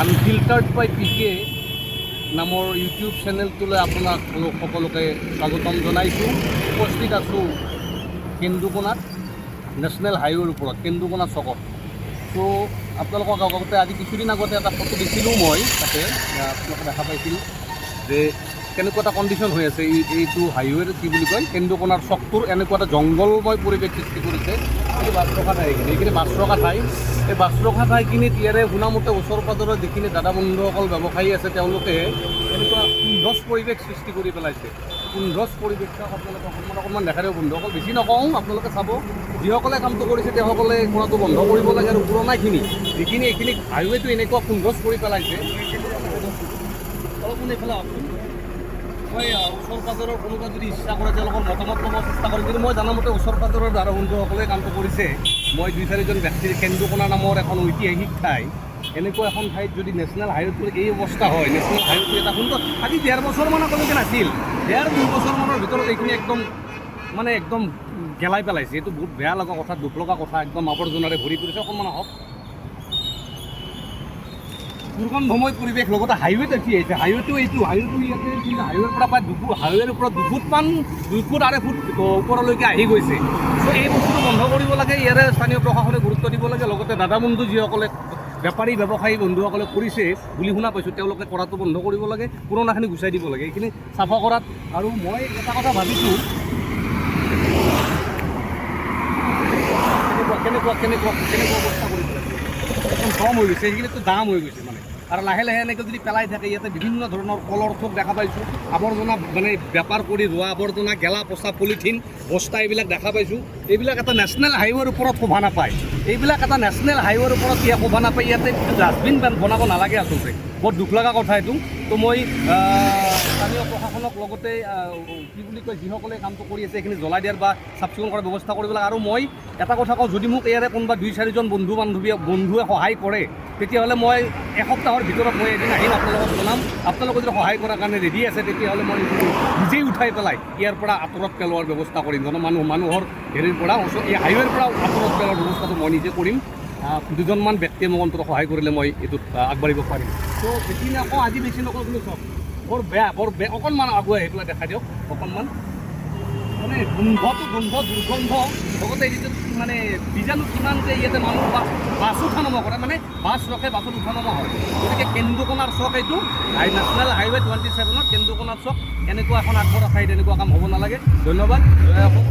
আনফিল্টাৰ্ড বাই PK নামৰ YouTube চেনেলটোলৈ আপোনাক সকলোকে স্বাগতম জনাইছোঁ। উপস্থিত আছোঁ কেন্দুকোনাত, নেশ্যনেল হাইৱেৰ ওপৰত, কেন্দুকোনা চকত। ত' আপোনালোকক আগতে আজি কিছুদিন আগতে এটা ফটো দিছিলোঁ মই, তাতে আপোনালোকে দেখা পাইছিল যে কেনেকুৱা এটা কণ্ডিশ্যন হৈ আছে এইটো হাইৱেৰ, কি বুলি কয়, কেন্দুকোনাৰ চকটোৰ এনেকুৱা এটা জংঘলময় পৰিৱেশ সৃষ্টি কৰিছে। এই বাছ ৰখা ঠাইখিনি, এইখিনি বাছ ৰখা ঠাই। এই বাছ ৰখা ঠাইখিনিত ইয়াৰে শুনামতে ওচৰ পাজৰৰ যিখিনি দাদা বন্ধুসকল ব্যৱসায়ী আছে, তেওঁলোকে এনেকুৱা কুণ্ঠচ পৰিৱেশ সৃষ্টি কৰি পেলাইছে। কুণ্ঠচ পৰিৱেশ আপোনালোকে অকণমান দেখাই দিব বন্ধুসকল, বেছি নকওঁ, আপোনালোকে চাব। যিসকলে কামটো কৰিছে তেওঁসকলে কৰাটো বন্ধ কৰিব লাগে, আৰু পুৰণাখিনি যিখিনি এইখিনি হাইৱেটো এনেকুৱা কুণ্ঠচ কৰি পেলাইছে। অলপ এইফালে আহকচোন। মই ওচৰ পাজৰৰ কোনোবা যদি ইচ্ছা কৰে তেওঁলোকৰ মতামত ল'ব চেষ্টা কৰিম, কিন্তু মই জানামতে ওচৰ পাজৰৰ দাদা বন্ধুসকলে কামটো কৰিছে। মই 2-4জন ব্যক্তিৰ কেন্দুকোনা নামৰ এখন ঐতিহাসিক ঠাই, এনেকুৱা এখন ঠাইত যদি নেশ্যনেল হাইৱেটোৰ এই অৱস্থা হয়, নেশ্যনেল হাইৱেটো এটা সুন্দৰ, আজি 1.5 বছৰমান আগলৈকে নাছিল, 1.5-2 বছৰমানৰ ভিতৰত এইখিনি একদম গেলাই পেলাইছে। এইটো বহুত বেয়া লগা কথা, দুখ লগা কথা, একদম আৱৰ্জনাৰে ভৰি পৰিছে। অকণমান আহক। দুৰ্গন্ধময় পৰিৱেশ, লগতে হাইৱেত কি আহিছে, হাইৱেটো এইটো হাইৱেটো ইয়াতে হাইৱেৰ পৰা প্ৰায় 2 ফুট, হাইৱেৰ ওপৰত 2 ফুটমান, 2 ফুট 2.5 ফুট ওপৰলৈকে আহি গৈছে। চ' এই বস্তুটো বন্ধ কৰিব লাগে, ইয়াৰে স্থানীয় প্ৰশাসনে গুৰুত্ব দিব লাগে। লগতে দাদা বন্ধু যিসকলে বেপাৰী ব্যৱসায়ী বন্ধুসকলে কৰিছে বুলি শুনা পাইছোঁ, তেওঁলোকে কৰাটো বন্ধ কৰিব লাগে, পুৰণাখিনি গুচাই দিব লাগে এইখিনি চাফা কৰাত। আৰু মই এটা কথা ভাবিছোঁ, কেনেকুৱা অৱস্থা কৰি পেলাইছে, এখন কম হৈ গৈছে, সেইখিনিতো দাম হৈ গৈছে মানে। আৰু লাহে লাহে এনেকৈ যদি পেলাই থাকে, ইয়াতে বিভিন্ন ধৰণৰ কলৰ থোক দেখা পাইছোঁ, আৱৰ্জনা মানে বেপাৰ কৰি ৰোৱা আৱৰ্জনা, গেলা পচা পলিথিন বস্তা, এইবিলাক দেখা পাইছোঁ। এইবিলাক এটা নেশ্যনেল হাইৱেৰ ওপৰত শোভা নাপায়, এইবিলাক এটা নেশ্যনেল হাইৱেৰ ওপৰত শোভা নাপায়। ইয়াতে ডাষ্টবিন বনাব নালাগে আচলতে, বৰ দুখ লগা কথা এইটো। তো মই স্থানীয় প্ৰশাসনক, লগতে কি বুলি কয়, যিসকলে কামটো কৰি আছে সেইখিনি জ্বলাই দিয়াৰ বা চাফ চিকুণ কৰাৰ ব্যৱস্থা কৰিব লাগে। আৰু মই এটা কথা কওঁ, যদি মোক ইয়াৰে কোনোবা 2-4জন বন্ধুৱে সহায় কৰে, তেতিয়াহ'লে মই এসপ্তাহৰ ভিতৰত মই এদিন আহিম, আপোনালোকক জনাম। আপোনালোকে যদি সহায় কৰাৰ কাৰণে ৰেডি আছে, তেতিয়াহ'লে মই নিজেই উঠাই পেলাই ইয়াৰ পৰা আঁতৰত পেলোৱাৰ ব্যৱস্থা কৰিম। মানুহৰ হেৰিৰ পৰা, এই হাইৱেৰ পৰা আঁতৰত পেলোৱাৰ ব্যৱস্থাটো মই নিজে কৰিম। 2জনমান ব্যক্তিয়ে মোক অন্তত সহায় কৰিলে মই এইটোত আগবাঢ়িব পাৰিম। ত' বেছি নকওঁ, আজি বেছি নকওঁ, কিন্তু চব বৰ বেয়া। অকণমান আগুৱাই আহি পেলাই দেখাই দিয়ক অকণমান। মানে গোন্ধ দুৰ্গন্ধ, লগতে যিটো মানে বীজাণু কিমান যে ইয়াতে মানুহ বাছ উঠা নমা কৰে, মানে বাছ ৰখে, বাছত উঠা নমা হয়। গতিকে কেন্দুকোনাৰ চক এইটো, নেশ্যনেল হাইৱে 27ত কেন্দুকোনাৰ চক। এনেকুৱা এখন আগবঢ়া ঠাইত এনেকুৱা কাম হ'ব নালাগে। ধন্যবাদ, জয় অসম।